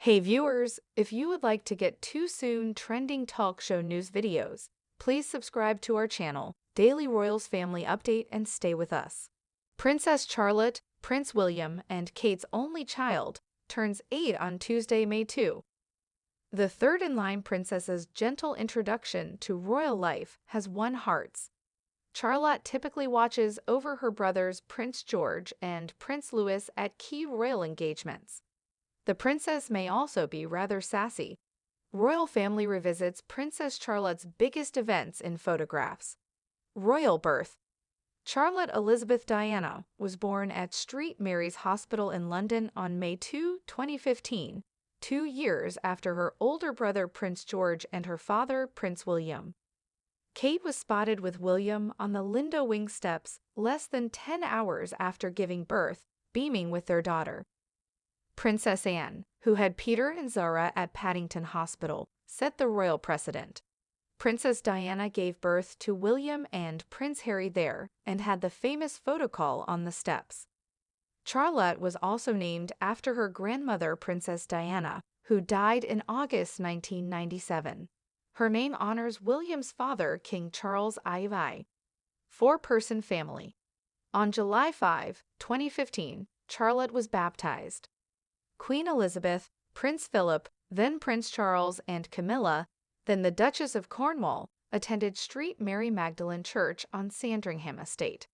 Hey viewers, if you would like to get too soon trending talk show news videos, please subscribe to our channel, Daily Royals Family Update, and stay with us. Princess Charlotte, Prince William, and Kate's only child, turns 8 on Tuesday, May 2. The third-in-line princess's gentle introduction to royal life has won hearts. Charlotte typically watches over her brothers Prince George and Prince Louis at key royal engagements. The princess may also be rather sassy. Royal family revisits Princess Charlotte's biggest events in photographs. Royal birth. Charlotte Elizabeth Diana was born at St Mary's Hospital in London on May 2, 2015, 2 years after her older brother Prince George and her father Prince William. Kate was spotted with William on the Lindo Wing steps less than 10 hours after giving birth, beaming with their daughter. Princess Anne, who had Peter and Zara at Paddington Hospital, set the royal precedent. Princess Diana gave birth to William and Prince Harry there and had the famous photo call on the steps. Charlotte was also named after her grandmother Princess Diana, who died in August 1997. Her name honors William's father, King Charles IV. Four-person family. On July 5, 2015, Charlotte was baptized. Queen Elizabeth, Prince Philip, then Prince Charles and Camilla, then the Duchess of Cornwall, attended St Mary Magdalene Church on Sandringham Estate.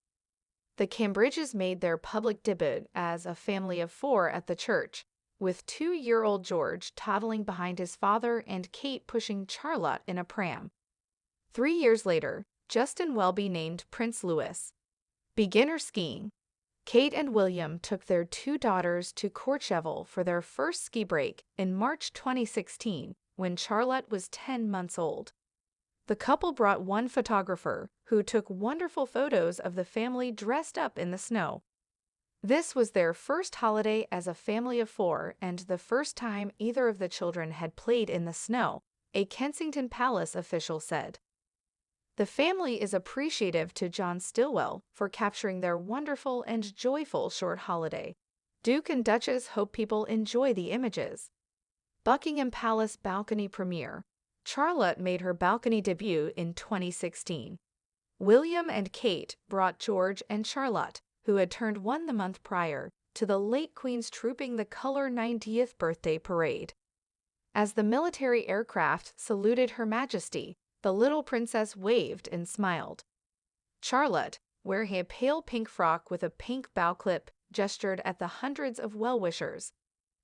The Cambridges made their public debut as a family of 4 at the church, with 2-year-old George toddling behind his father and Kate pushing Charlotte in a pram. 3 years later, Justin Welby named Prince Louis. Beginner skiing. Kate and William took their 2 daughters to Courchevel for their first ski break in March 2016, when Charlotte was 10 months old. The couple brought one photographer, who took wonderful photos of the family dressed up in the snow. This was their first holiday as a family of 4 and the first time either of the children had played in the snow, a Kensington Palace official said. The family is appreciative to John Stillwell for capturing their wonderful and joyful short holiday. Duke and Duchess hope people enjoy the images. Buckingham Palace balcony premiere. Charlotte made her balcony debut in 2016. William and Kate brought George and Charlotte, who had turned 1 the month prior, to the late Queen's Trooping the Colour 90th birthday parade. As the military aircraft saluted Her Majesty, the little princess waved and smiled. Charlotte, wearing a pale pink frock with a pink bow clip, gestured at the hundreds of well-wishers.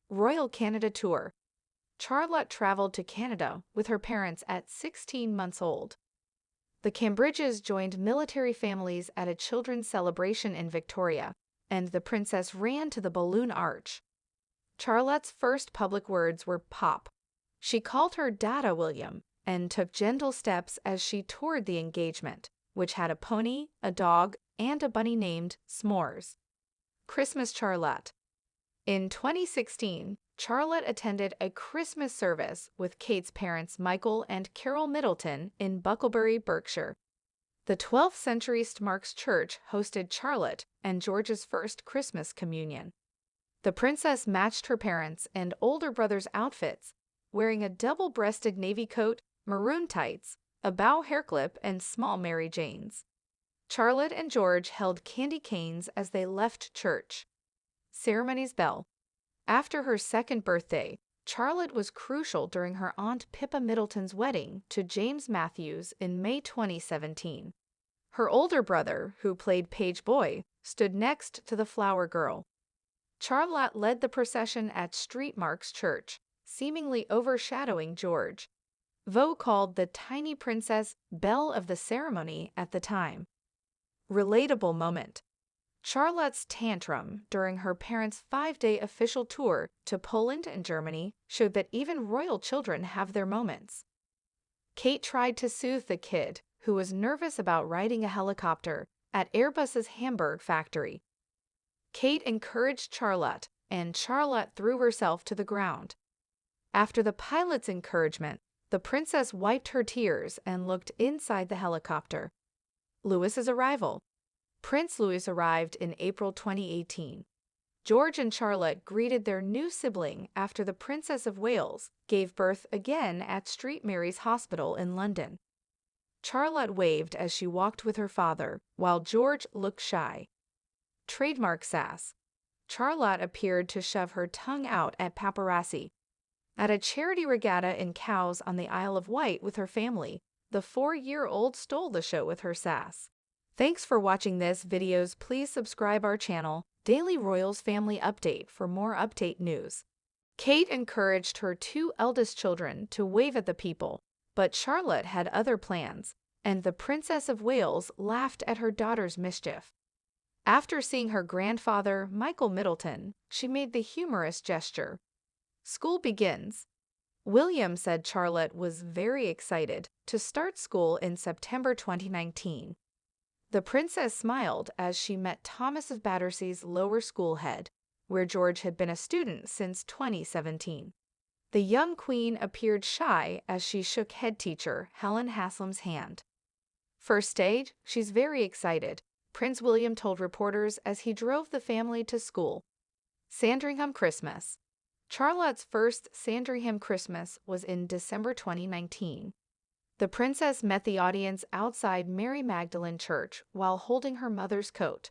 Royal Canada Tour. Charlotte traveled to Canada with her parents at 16 months old. The Cambridges joined military families at a children's celebration in Victoria, and the princess ran to the balloon arch. Charlotte's first public words were "Pop." She called her Dada William, and took gentle steps as she toured the engagement, which had a pony, a dog, and a bunny named S'mores. Christmas Charlotte. In 2016, Charlotte attended a Christmas service with Kate's parents Michael and Carol Middleton in Bucklebury, Berkshire. The 12th century St Mark's Church hosted Charlotte and George's first Christmas communion. The princess matched her parents' and older brother's outfits, wearing a double-breasted navy coat, maroon tights, a bow hairclip, and small Mary Janes. Charlotte and George held candy canes as they left church. Ceremony's bell. After her 2nd birthday, Charlotte was crucial during her Aunt Pippa Middleton's wedding to James Matthews in May 2017. Her older brother, who played page boy, stood next to the flower girl. Charlotte led the procession at St Mark's Church, seemingly overshadowing George. Vaux called the tiny princess belle of the ceremony at the time. Relatable moment. Charlotte's tantrum during her parents' 5-day official tour to Poland and Germany showed that even royal children have their moments. Kate tried to soothe the kid, who was nervous about riding a helicopter, at Airbus's Hamburg factory. Kate encouraged Charlotte, and Charlotte threw herself to the ground. After the pilot's encouragement, the princess wiped her tears and looked inside the helicopter. Louis's arrival. Prince Louis arrived in April 2018. George and Charlotte greeted their new sibling after the Princess of Wales gave birth again at St Mary's Hospital in London. Charlotte waved as she walked with her father, while George looked shy. Trademark sass. Charlotte appeared to shove her tongue out at paparazzi. At a charity regatta in Cowes on the Isle of Wight with her family, the 4-year-old stole the show with her sass. Thanks for watching this videos. Please subscribe our channel, Daily Royals Family Update, for more update news. Kate encouraged her 2 eldest children to wave at the people, but Charlotte had other plans, and the Princess of Wales laughed at her daughter's mischief. After seeing her grandfather, Michael Middleton, she made the humorous gesture. School begins. William said Charlotte was very excited to start school in September 2019. The princess smiled as she met Thomas of Battersea's lower school head, where George had been a student since 2017. The young queen appeared shy as she shook head teacher Helen Haslam's hand. First stage, she's very excited, Prince William told reporters as he drove the family to school. Sandringham Christmas. Charlotte's first Sandringham Christmas was in December 2019. The princess met the audience outside Mary Magdalene Church while holding her mother's coat.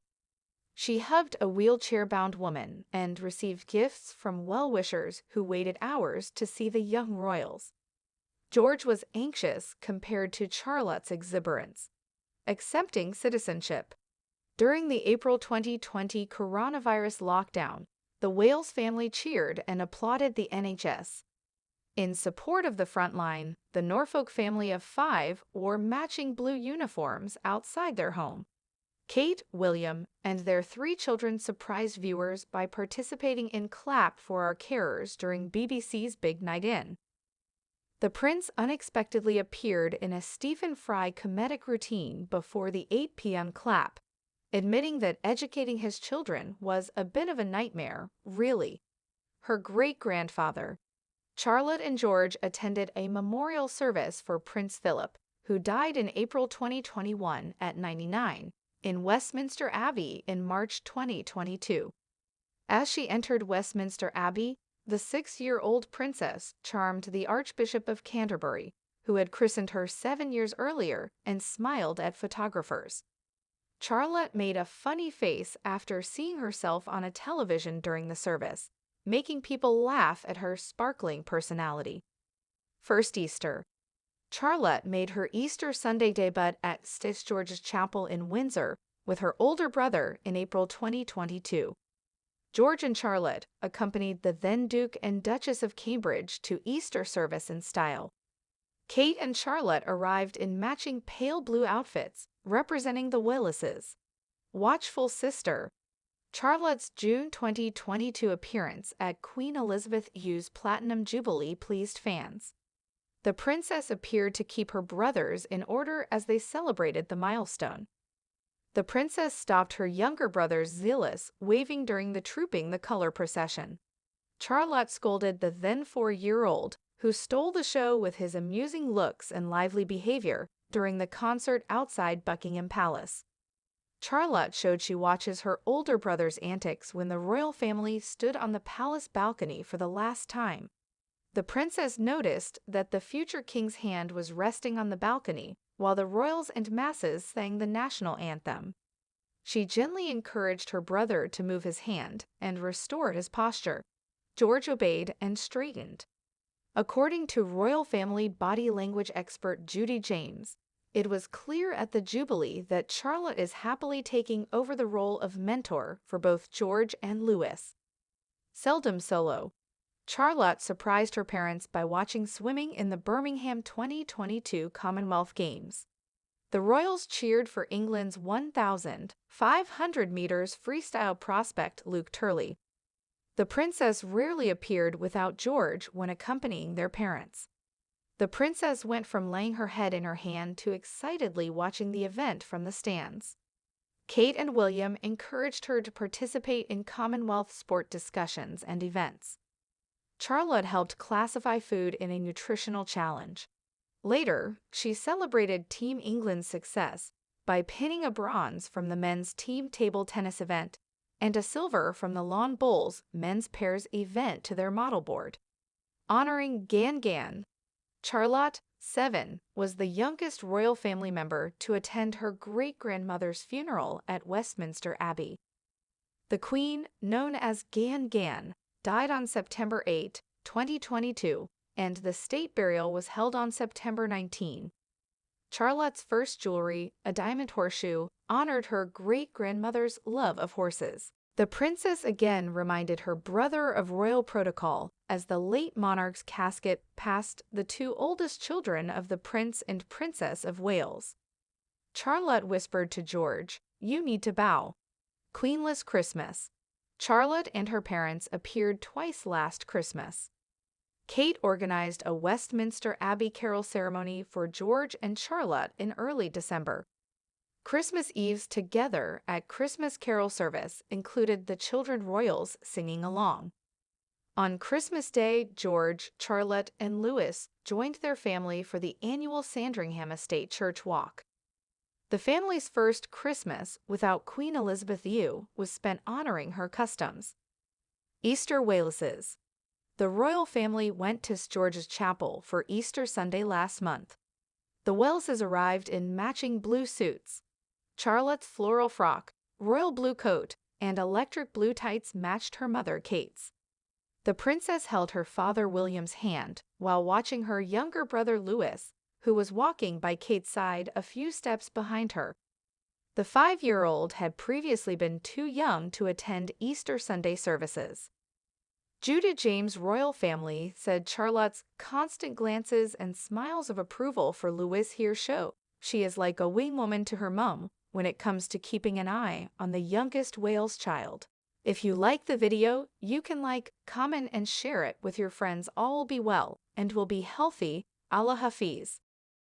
She hugged a wheelchair-bound woman and received gifts from well-wishers who waited hours to see the young royals. George was anxious compared to Charlotte's exuberance. Accepting citizenship. During the April 2020 coronavirus lockdown, the Wales family cheered and applauded the NHS. In support of the front line, the Norfolk family of 5 wore matching blue uniforms outside their home. Kate, William, and their 3 children surprised viewers by participating in Clap for Our Carers during BBC's Big Night In. The prince unexpectedly appeared in a Stephen Fry comedic routine before the 8 p.m. Clap, admitting that educating his children was a bit of a nightmare, really. Her great-grandfather, Charlotte and George, attended a memorial service for Prince Philip, who died in April 2021 at 99, in Westminster Abbey in March 2022. As she entered Westminster Abbey, the 6-year-old princess charmed the Archbishop of Canterbury, who had christened her 7 years earlier, and smiled at photographers. Charlotte made a funny face after seeing herself on a television during the service, making people laugh at her sparkling personality. First Easter. Charlotte made her Easter Sunday debut at St. George's Chapel in Windsor with her older brother in April 2022. George and Charlotte accompanied the then Duke and Duchess of Cambridge to Easter service in style. Kate and Charlotte arrived in matching pale blue outfits, representing the Waleses. Watchful sister. Charlotte's June 2022 appearance at Queen Elizabeth II's Platinum Jubilee pleased fans. The princess appeared to keep her brothers in order as they celebrated the milestone. The princess stopped her younger brother's zealous waving during the Trooping the Color procession. Charlotte scolded the then 4-year-old, who stole the show with his amusing looks and lively behavior during the concert outside Buckingham Palace. Charlotte showed she watches her older brother's antics when the royal family stood on the palace balcony for the last time. The princess noticed that the future king's hand was resting on the balcony while the royals and masses sang the national anthem. She gently encouraged her brother to move his hand and restore his posture. George obeyed and straightened. According to royal family body language expert Judy James, it was clear at the Jubilee that Charlotte is happily taking over the role of mentor for both George and Louis. Seldom solo. Charlotte surprised her parents by watching swimming in the Birmingham 2022 Commonwealth Games. The royals cheered for England's 1,500 meters freestyle prospect Luke Turley. The princess rarely appeared without George when accompanying their parents. The princess went from laying her head in her hand to excitedly watching the event from the stands. Kate and William encouraged her to participate in Commonwealth sport discussions and events. Charlotte helped classify food in a nutritional challenge. Later, she celebrated Team England's success by pinning a bronze from the men's team table tennis event, and a silver from the Lawn Bowls men's pairs event to their model board. Honoring Gan, Charlotte, 7, was the youngest royal family member to attend her great-grandmother's funeral at Westminster Abbey. The Queen, known as Gan, died on September 8, 2022, and the state burial was held on September 19. Charlotte's first jewelry, a diamond horseshoe, honored her great-grandmother's love of horses. The princess again reminded her brother of royal protocol as the late monarch's casket passed the two oldest children of the Prince and Princess of Wales. Charlotte whispered to George, "You need to bow." Queenless Christmas. Charlotte and her parents appeared twice last Christmas. Kate organized a Westminster Abbey carol ceremony for George and Charlotte in early December. Christmas Eves together at Christmas carol service included the children royals singing along. On Christmas Day, George, Charlotte, and Louis joined their family for the annual Sandringham Estate Church Walk. The family's first Christmas without Queen Elizabeth II was spent honoring her customs. Easter Waleses. The royal family went to St. George's Chapel for Easter Sunday last month. The Waleses arrived in matching blue suits. Charlotte's floral frock, royal blue coat, and electric blue tights matched her mother Kate's. The princess held her father William's hand while watching her younger brother Louis, who was walking by Kate's side a few steps behind her. The 5-year-old had previously been too young to attend Easter Sunday services. Judah James' royal family said Charlotte's constant glances and smiles of approval for Louis here show she is like a wing woman to her mum when it comes to keeping an eye on the youngest Wales child. If you like the video, you can like, comment, and share it with your friends. All will be well and will be healthy. Allah Hafiz.